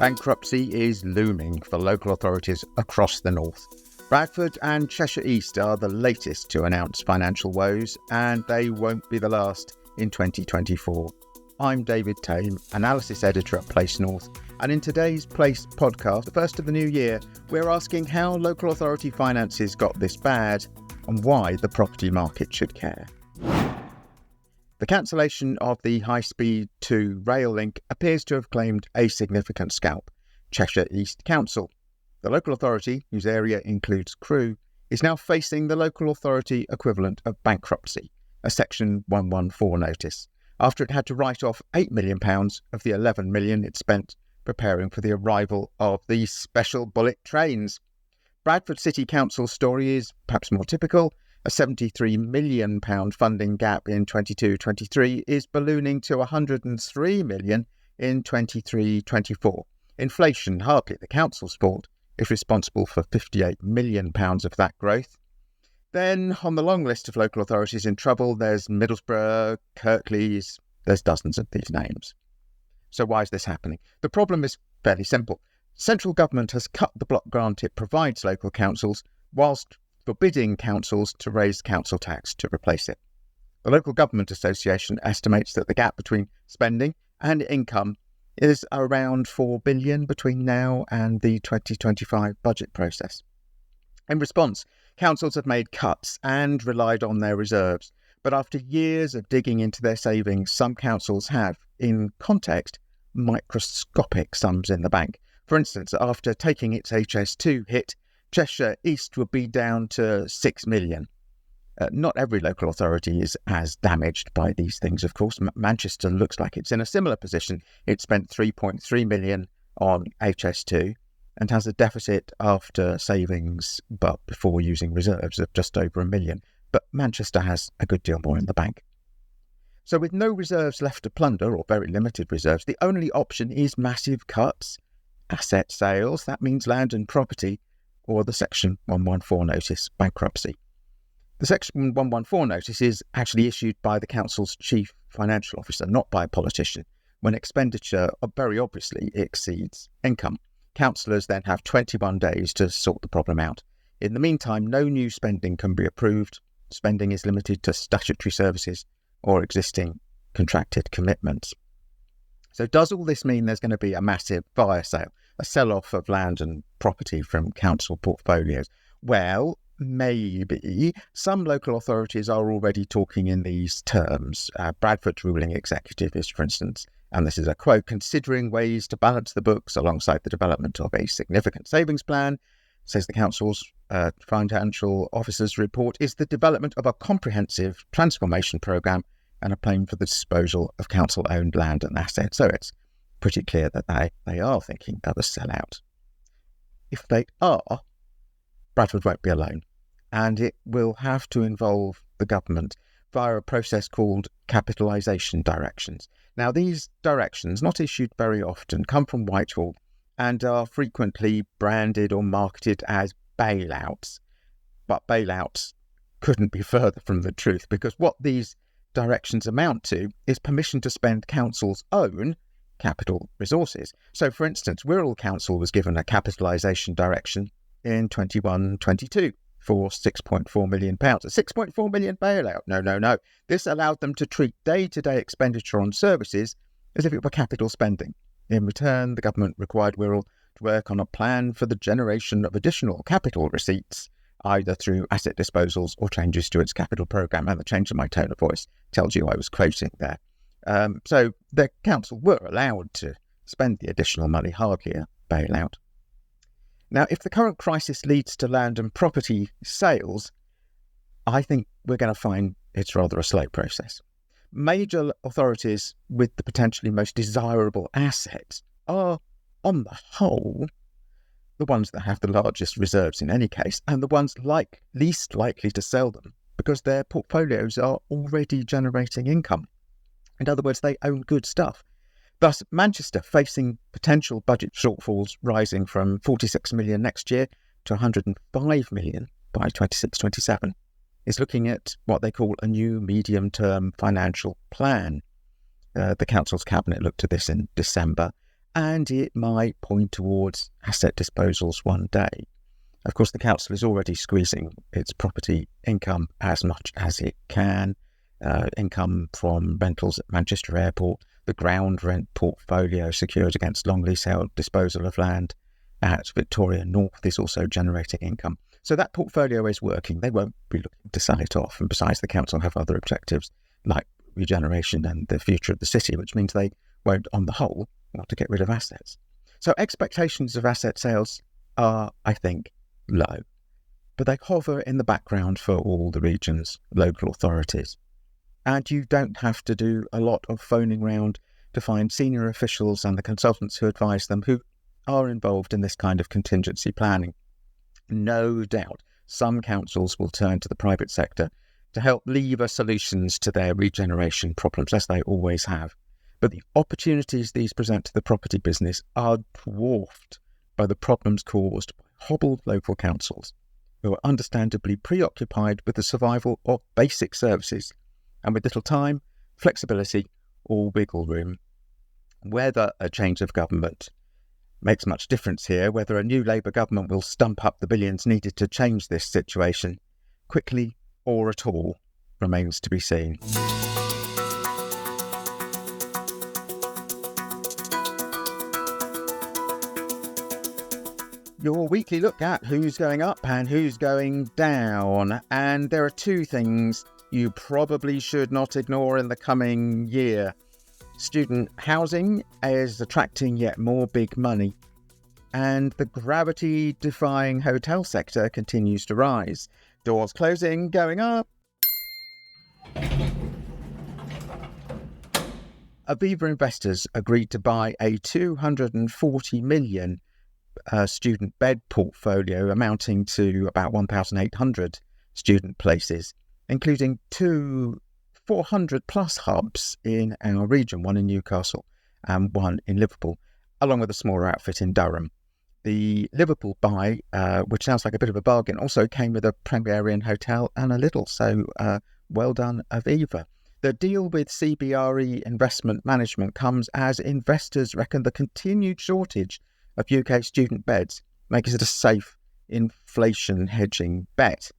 Bankruptcy is looming for local authorities across the north. Bradford and Cheshire East are the latest to announce financial woes, and they won't be the last in 2024. I'm David Thame, Analysis Editor at Place North, and in today's Place podcast, the first of the new year, we're asking how local authority finances got this bad and why the property market should care. The cancellation of the High Speed 2 rail link appears to have claimed a significant scalp. Cheshire East Council, the local authority, whose area includes Crewe, is now facing the local authority equivalent of bankruptcy, a Section 114 notice, after it had to write off £8 million of the £11 million it spent preparing for the arrival of the special bullet trains. Bradford City Council's story is perhaps more typical. A £73 million funding gap in 22-23 is ballooning to £103 million in 23-24. Inflation, hardly the council's fault, is responsible for £58 million of that growth. Then, on the long list of local authorities in trouble, there's Middlesbrough, Kirklees, there's dozens of these names. So why is this happening? The problem is fairly simple. Central government has cut the block grant it provides local councils, whilst forbidding councils to raise council tax to replace it. The Local Government Association estimates that the gap between spending and income is around £4 billion between now and the 2025 budget process. In response, councils have made cuts and relied on their reserves, but after years of digging into their savings, some councils have, in context, microscopic sums in the bank. For instance, after taking its HS2 hit, Cheshire East would be down to £6 million. Not every local authority is as damaged by these things, of course. Manchester looks like it's in a similar position. It spent £3.3 million on HS2 and has a deficit after savings, but before using reserves, of just over £1 million. But Manchester has a good deal more in the bank. So with no reserves left to plunder, or very limited reserves, the only option is massive cuts, asset sales, that means land and property, or the Section 114 notice, bankruptcy. The Section 114 notice is actually issued by the council's chief financial officer, not by a politician, when expenditure very obviously exceeds income. Councillors then have 21 days to sort the problem out. In the meantime, no new spending can be approved. Spending is limited to statutory services or existing contracted commitments. So does all this mean there's going to be a massive fire sale, a sell-off of land and property from council portfolios? Well, maybe. Some local authorities are already talking in these terms. Bradford's ruling executive is, for instance, and this is a quote, considering ways to balance the books alongside the development of a significant savings plan, says the council's financial officer's report, is the development of a comprehensive transformation programme and a plan for the disposal of council-owned land and assets. So it's pretty clear that they are thinking of a sellout. If they are, Bradford won't be alone, and it will have to involve the government via a process called capitalisation directions. Now, these directions, not issued very often, come from Whitehall and are frequently branded or marketed as bailouts. But bailouts couldn't be further from the truth, because what these directions amount to is permission to spend council's own capital resources. So, for instance, Wirral Council was given a capitalisation direction in 21-22 for £6.4 million. A £6.4 million bailout? No. This allowed them to treat day-to-day expenditure on services as if it were capital spending. In return, the government required Wirral to work on a plan for the generation of additional capital receipts, either through asset disposals or changes to its capital programme. And the change in my tone of voice tells you I was quoting there. So the council were allowed to spend the additional money, hardly a bailout. Now, if the current crisis leads to land and property sales, I think we're going to find it's rather a slow process. Major authorities with the potentially most desirable assets are, on the whole, the ones that have the largest reserves in any case, and the ones least likely to sell them because their portfolios are already generating income. In other words, they own good stuff. Thus, Manchester, facing potential budget shortfalls rising from £46 million next year to £105 million by 26-27, is looking at what they call a new medium-term financial plan. The council's cabinet looked at this in December, and it might point towards asset disposals one day. Of course, the council is already squeezing its property income as much as it can. Income from rentals at Manchester Airport, the ground rent portfolio secured against long leasehold disposal of land at Victoria North is also generating income. So that portfolio is working. They won't be looking to sell it off. And besides, the council have other objectives like regeneration and the future of the city, which means they won't, on the whole, want to get rid of assets. So expectations of asset sales are, I think, low. But they hover in the background for all the region's local authorities. And you don't have to do a lot of phoning round to find senior officials and the consultants who advise them who are involved in this kind of contingency planning. No doubt some councils will turn to the private sector to help lever solutions to their regeneration problems, as they always have. But the opportunities these present to the property business are dwarfed by the problems caused by hobbled local councils, who are understandably preoccupied with the survival of basic services and with little time, flexibility or wiggle room. Whether a change of government makes much difference here, whether a new Labour government will stump up the billions needed to change this situation quickly or at all, remains to be seen. Your weekly look at who's going up and who's going down. And there are two things you probably should not ignore in the coming year. Student housing is attracting yet more big money, and the gravity-defying hotel sector continues to rise. Doors closing, going up. Aviva investors agreed to buy a 240 million student bed portfolio amounting to about 1,800 student places, including two 400-plus hubs in our region, one in Newcastle and one in Liverpool, along with a smaller outfit in Durham. The Liverpool buy, which sounds like a bit of a bargain, also came with a Premier Inn hotel and a Lidl, so well done, Aviva. The deal with CBRE Investment Management comes as investors reckon the continued shortage of UK student beds makes it a safe inflation hedging bet.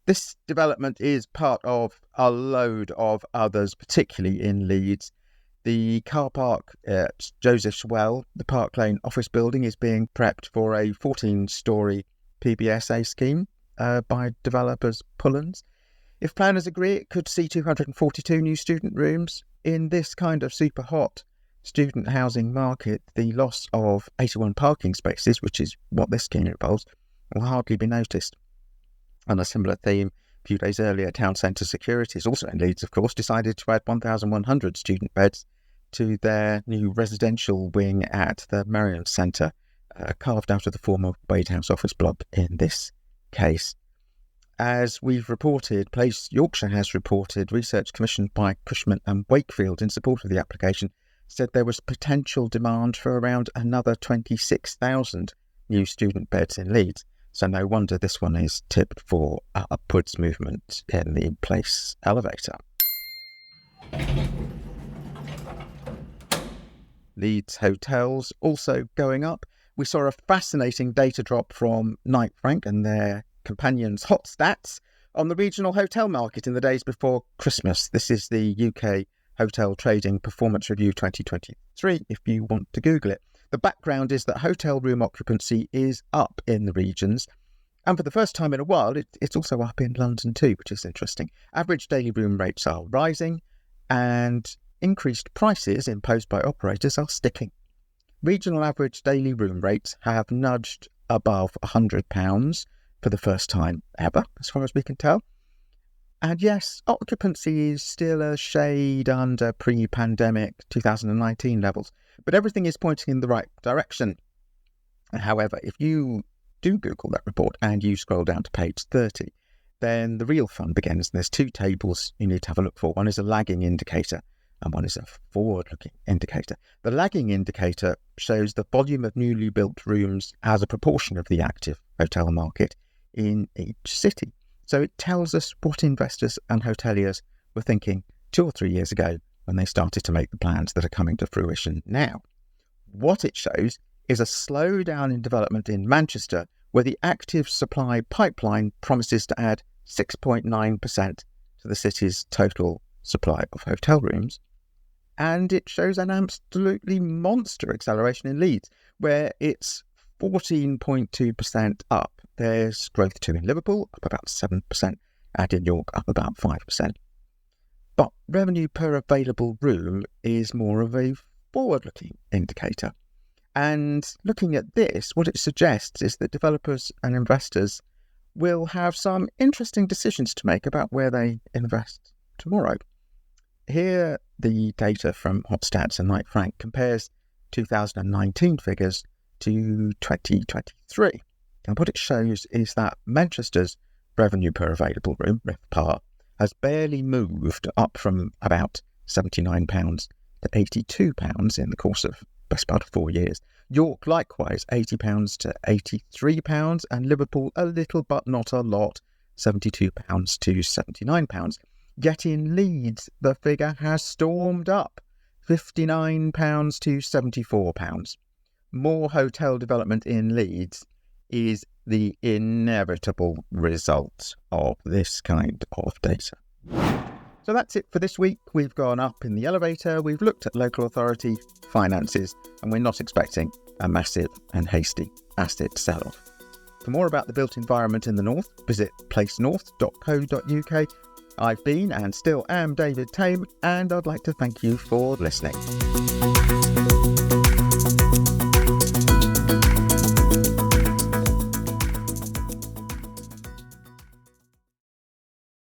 This development is part of a load of others, particularly in Leeds. The car park at Joseph's Well, the Park Lane office building, is being prepped for a 14-storey PBSA scheme by developers Pullens. If planners agree, it could see 242 new student rooms. In this kind of super hot student housing market, the loss of 81 parking spaces, which is what this scheme involves, will hardly be noticed. On a similar theme, a few days earlier, Town Centre Securities, also in Leeds, of course, decided to add 1,100 student beds to their new residential wing at the Merriam Centre, carved out of the former Wade House office block in this case. As we've reported, Place Yorkshire has reported, research commissioned by Cushman and Wakefield in support of the application said there was potential demand for around another 26,000 new student beds in Leeds. So no wonder this one is tipped for upwards movement in the Place elevator. Leeds hotels also going up. We saw a fascinating data drop from Knight Frank and their companions Hot Stats on the regional hotel market in the days before Christmas. This is the UK Hotel Trading Performance Review 2023, if you want to Google it. The background is that hotel room occupancy is up in the regions, and for the first time in a while, it's also up in London too, which is interesting. Average daily room rates are rising, and increased prices imposed by operators are sticking. Regional average daily room rates have nudged above £100 for the first time ever, as far as we can tell. And yes, occupancy is still a shade under pre-pandemic 2019 levels, but everything is pointing in the right direction. However, if you do Google that report and you scroll down to page 30, then the real fun begins. There's two tables you need to have a look for. One is a lagging indicator and one is a forward-looking indicator. The lagging indicator shows the volume of newly built rooms as a proportion of the active hotel market in each city. So it tells us what investors and hoteliers were thinking 2 or 3 years ago when they started to make the plans that are coming to fruition now. What it shows is a slowdown in development in Manchester, where the active supply pipeline promises to add 6.9% to the city's total supply of hotel rooms. And it shows an absolutely monster acceleration in Leeds, where it's 14.2% up. There's growth too in Liverpool, up about 7%, and in York, up about 5%. But revenue per available room is more of a forward-looking indicator. And looking at this, what it suggests is that developers and investors will have some interesting decisions to make about where they invest tomorrow. Here, the data from Hotstats and Knight Frank compares 2019 figures to 2023. And what it shows is that Manchester's revenue per available room, RevPAR, has barely moved up from about £79 to £82 in the course of best part of 4 years. York, likewise, £80 to £83, and Liverpool a little but not a lot, £72 to £79. Yet in Leeds, the figure has stormed up, £59 to £74. More hotel development in Leeds is the inevitable result of this kind of data. So that's it for this week. We've gone up in the elevator, we've looked at local authority finances, and we're not expecting a massive and hasty asset sell-off. For more about the built environment in the north, visit placenorth.co.uk. I've been and still am David Thame, and I'd like to thank you for listening.